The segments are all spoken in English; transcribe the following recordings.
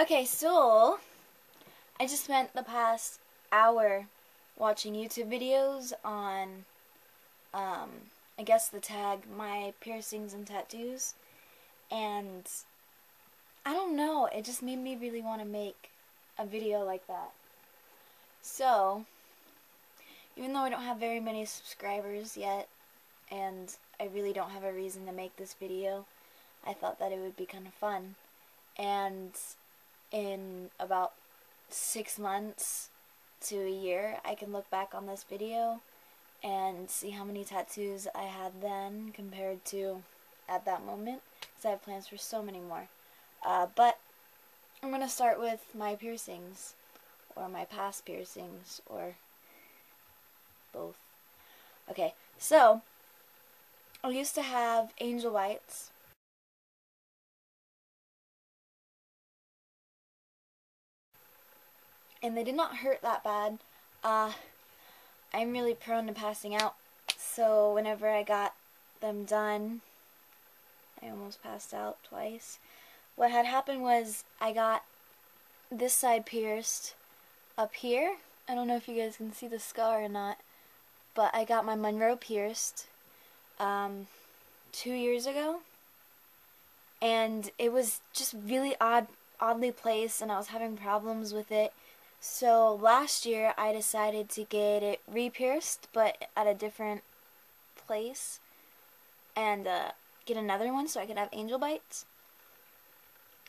Okay, so I just spent the past hour watching YouTube videos on, I guess the tag my piercings and tattoos, and I don't know, it just made me really want to make a video like that. So, even though I don't have very many subscribers yet, and I really don't have a reason to make this video, I thought that it would be kind of fun. And in about 6 months to a year, I can look back on this video and see how many tattoos I had then compared to at that moment, because I have plans for so many more. But I'm going to start with my piercings, or my past piercings, or both. Okay, so I used to have angel whites. And they did not hurt that bad. I'm really prone to passing out, so whenever I got them done, I almost passed out twice. What had happened was I got this side pierced up here. I don't know if you guys can see the scar or not, but I got my Monroe pierced 2 years ago, and it was just really oddly placed, and I was having problems with it. So last year I decided to get it re-pierced, but at a different place, and get another one so I could have angel bites.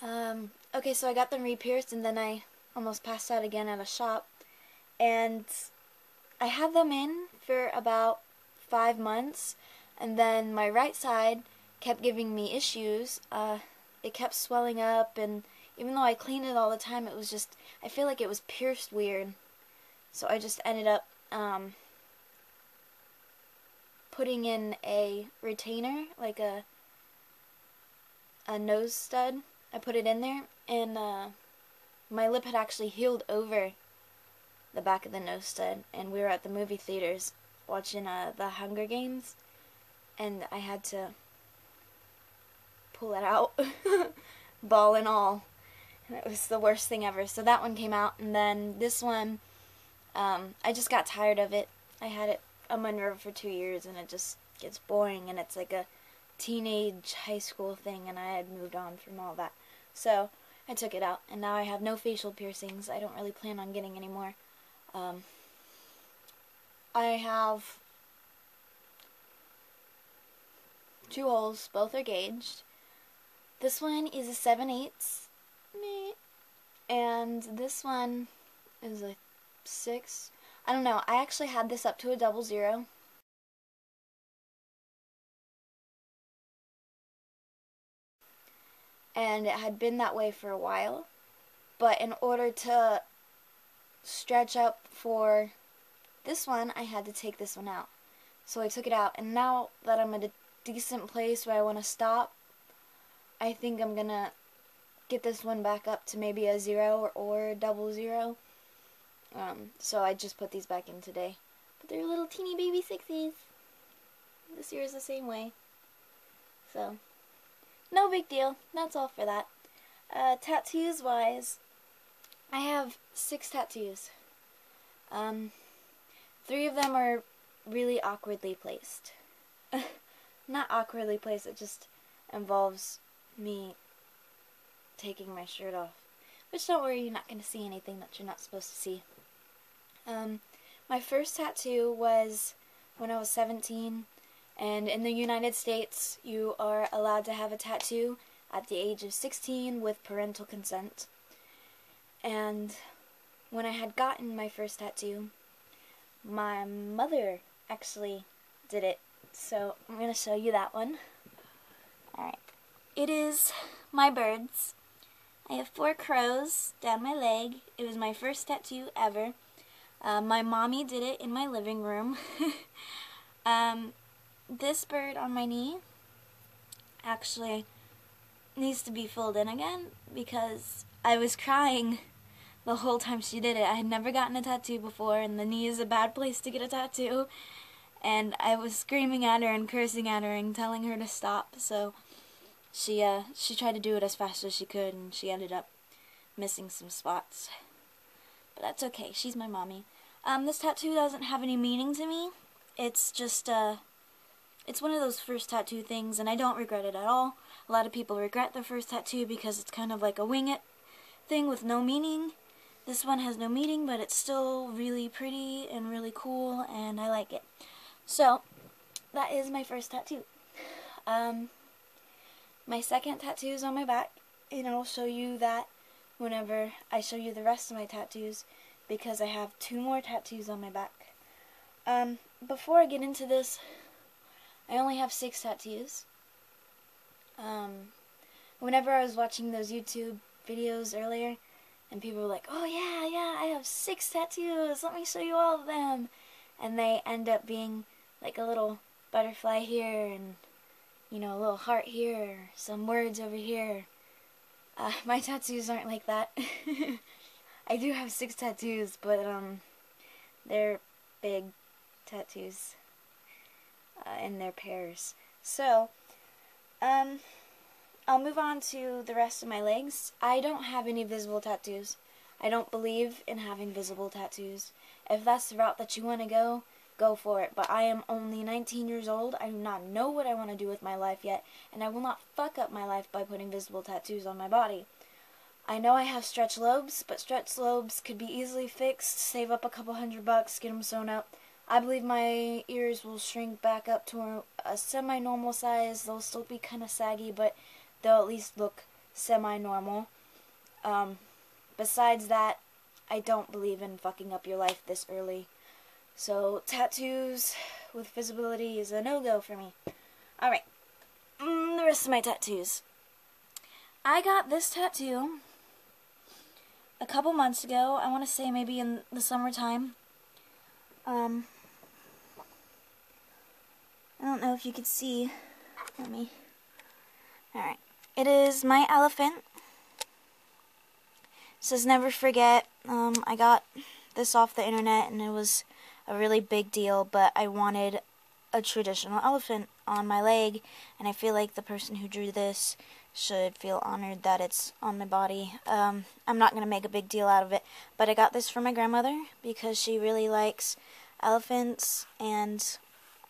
Okay, so I got them re-pierced, and then I almost passed out again at a shop, and I had them in for about 5 months, and then my right side kept giving me issues. It kept swelling up, and even though I cleaned it all the time, it was just, I feel like it was pierced weird. So I just ended up putting in a retainer, like a nose stud. I put it in there, and my lip had actually healed over the back of the nose stud, and we were at the movie theaters watching the Hunger Games, and I had to pull it out, ball and all. It was the worst thing ever. So that one came out, and then this one, I just got tired of it. I had it a Monroe for 2 years, and it just gets boring, and it's like a teenage high school thing, and I had moved on from all that. So I took it out, and now I have no facial piercings. I don't really plan on getting any more. I have 2 holes. Both are gauged. This one is a 7/8. And this one is a 6. I don't know. I actually had this up to a 00. And it had been that way for a while. But in order to stretch up for this one, I had to take this one out. So I took it out. And now that I'm at a decent place where I want to stop, I think I'm going to get this one back up to maybe a 0 or 00. So I just put these back in today. But they're little teeny baby 6s. This year is the same way. So, no big deal. That's all for that. Tattoos wise, I have 6 tattoos. 3 of them are really awkwardly placed. Not awkwardly placed, it just involves me taking my shirt off. Which, don't worry, you're not going to see anything that you're not supposed to see. My first tattoo was when I was 17, and in the United States, you are allowed to have a tattoo at the age of 16 with parental consent. And when I had gotten my first tattoo, my mother actually did it. So I'm going to show you that one. Alright. It is my birds. I have 4 crows down my leg. It was my first tattoo ever. My mommy did it in my living room. This bird on my knee actually needs to be filled in again because I was crying the whole time she did it. I had never gotten a tattoo before, and the knee is a bad place to get a tattoo. And I was screaming at her and cursing at her and telling her to stop. So she tried to do it as fast as she could, and she ended up missing some spots. But that's okay. She's my mommy. This tattoo doesn't have any meaning to me. It's just, it's one of those first tattoo things, and I don't regret it at all. A lot of people regret their first tattoo because it's kind of like a wing it thing with no meaning. This one has no meaning, but it's still really pretty and really cool, and I like it. So, that is my first tattoo. My second tattoo is on my back, and I'll show you that whenever I show you the rest of my tattoos, because I have 2 more tattoos on my back. Before I get into this, I only have 6 tattoos. Whenever I was watching those YouTube videos earlier, and people were like, oh yeah, I have 6 tattoos, let me show you all of them. And they end up being like a little butterfly here, and, you know, a little heart here, some words over here. My tattoos aren't like that. I do have 6 tattoos, but, they're big tattoos, and they're pairs. So, I'll move on to the rest of my legs. I don't have any visible tattoos. I don't believe in having visible tattoos. If that's the route that you want to go for it. But I am only 19 years old. I do not know what I want to do with my life yet, and I will not fuck up my life by putting visible tattoos on my body. I know I have stretch lobes, but stretch lobes could be easily fixed. Save up a couple $100, get them sewn up. I believe my ears will shrink back up to a semi-normal size. They'll still be kind of saggy, but they'll at least look semi-normal. Besides that, I don't believe in fucking up your life this early. So, tattoos with visibility is a no-go for me. Alright, the rest of my tattoos. I got this tattoo a couple months ago. I want to say maybe in the summertime. I don't know if you could see. Let me. Alright. It is my elephant. It says never forget. I got this off the internet, and it was a really big deal, but I wanted a traditional elephant on my leg, and I feel like the person who drew this should feel honored that it's on my body. I'm not going to make a big deal out of it, but I got this for my grandmother because she really likes elephants, and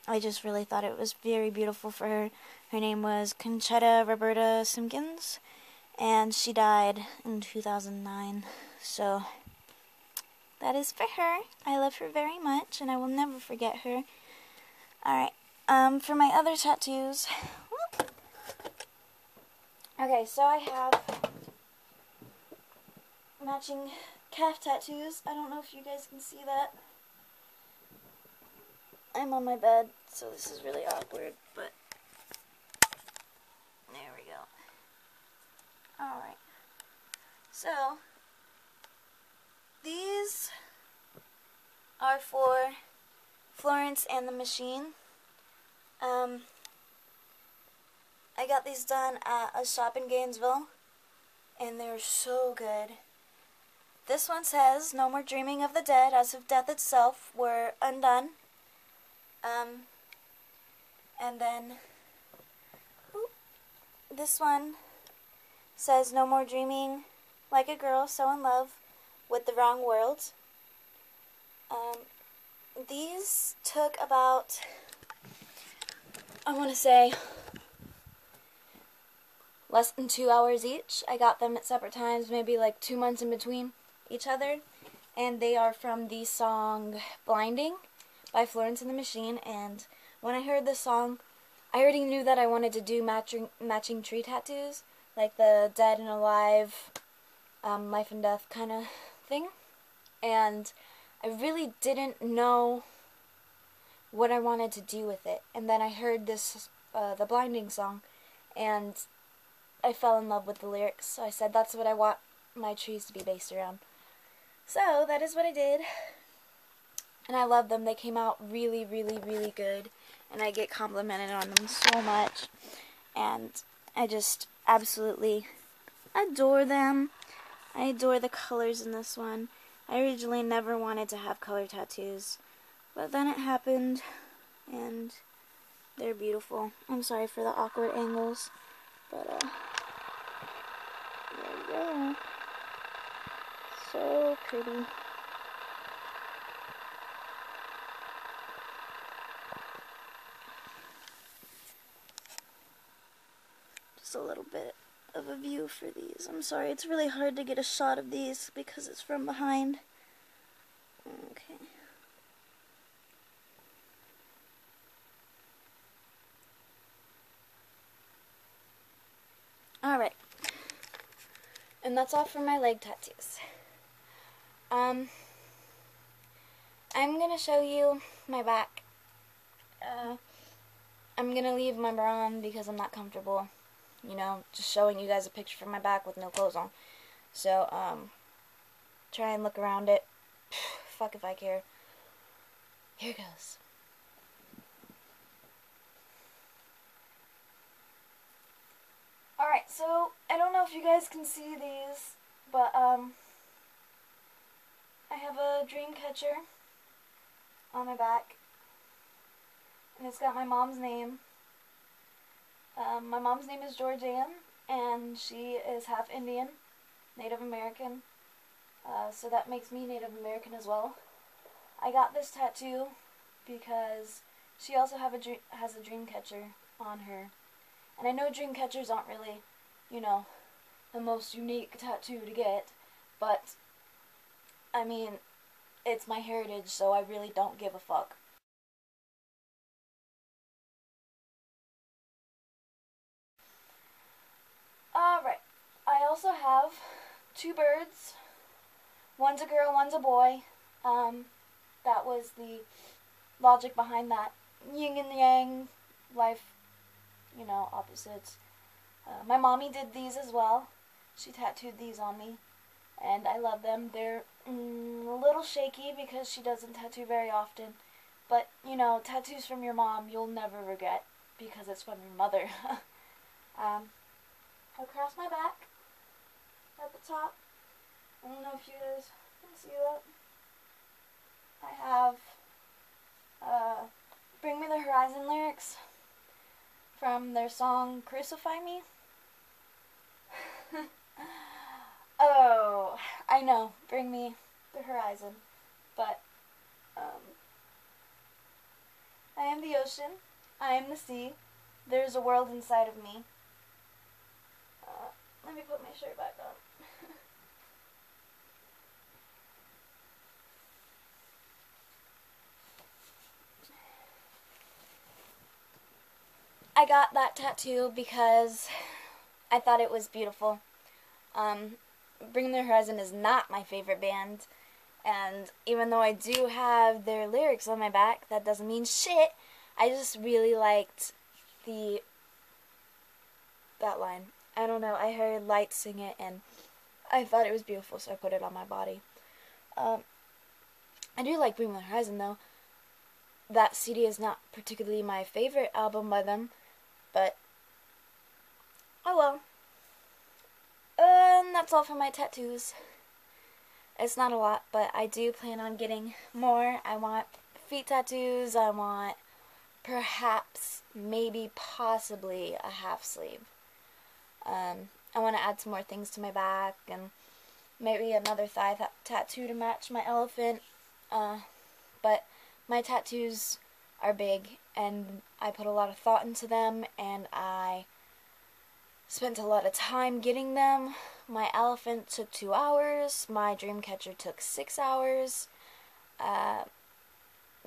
I just really thought it was very beautiful for her. Her name was Conchetta Roberta Simpkins, and she died in 2009, so that is for her. I love her very much, and I will never forget her. Alright, for my other tattoos. Okay, so I have matching calf tattoos. I don't know if you guys can see that. I'm on my bed, so this is really awkward, but there we go. Alright. So, these are for Florence and the Machine. I got these done at a shop in Gainesville, and they're so good. This one says, no more dreaming of the dead, as if death itself were undone. And then, this one says, no more dreaming like a girl so in love with the wrong world. These took about, I want to say, less than 2 hours each. I got them at separate times, maybe like 2 months in between each other. And they are from the song Blinding by Florence and the Machine. And when I heard this song, I already knew that I wanted to do matching tree tattoos, like the dead and alive, life and death kind of thing. And I really didn't know what I wanted to do with it. And then I heard this, the Blinding song, and I fell in love with the lyrics. So I said, that's what I want my trees to be based around. So that is what I did. And I love them. They came out really, really, really good. And I get complimented on them so much. And I just absolutely adore them. I adore the colors in this one. I originally never wanted to have color tattoos, but then it happened, and they're beautiful. I'm sorry for the awkward angles, but there we go. so pretty. Just a little bit of a view for these. I'm sorry, it's really hard to get a shot of these because it's from behind. Okay. Alright. And that's all for my leg tattoos. I'm gonna show you my back. I'm gonna leave my bra on because I'm not comfortable. You know, just showing you guys a picture from my back with no clothes on. So, try and look around it. Fuck if I care. Here goes. Alright, so, I don't know if you guys can see these, but, I have a dream catcher on my back. And it's got my mom's name. My mom's name is Georgianne, and she is half Indian, Native American, so that makes me Native American as well. I got this tattoo because she also has a dream catcher on her, and I know dream catchers aren't really, you know, the most unique tattoo to get, but, I mean, it's my heritage, so I really don't give a fuck. Alright, I also have two birds. One's a girl, one's a boy. That was the logic behind that. Yin and yang, life, you know, opposites. My mommy did these as well. She tattooed these on me, and I love them. They're a little shaky because she doesn't tattoo very often. But, you know, tattoos from your mom you'll never regret because it's from your mother. Across my back, at the top, I don't know if you guys can see that, I have Bring Me the Horizon lyrics from their song Crucify Me. Oh, I know, Bring Me the Horizon, but I am the ocean, I am the sea, there's a world inside of me. Let me put my shirt back on. I got that tattoo because I thought it was beautiful. Bring Me the Horizon is not my favorite band, and even though I do have their lyrics on my back, that doesn't mean shit. I just really liked that line. I don't know, I heard Light sing it, and I thought it was beautiful, so I put it on my body. I do like Bring Me the Horizon, though. That CD is not particularly my favorite album by them, but oh well. And that's all for my tattoos. It's not a lot, but I do plan on getting more. I want feet tattoos. I want perhaps, maybe, possibly a half sleeve. I want to add some more things to my back, and maybe another thigh tattoo to match my elephant. But my tattoos are big, and I put a lot of thought into them, and I spent a lot of time getting them. My elephant took 2 hours. My dream catcher took 6 hours.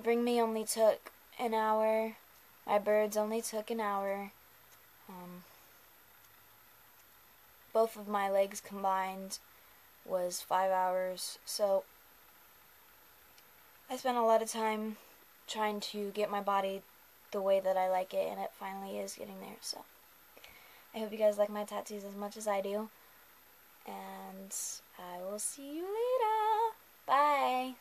Bring Me only took an hour. My birds only took an hour. Both of my legs combined was 5 hours. So I spent a lot of time trying to get my body the way that I like it, and it finally is getting there. So I hope you guys like my tattoos as much as I do, and I will see you later. Bye.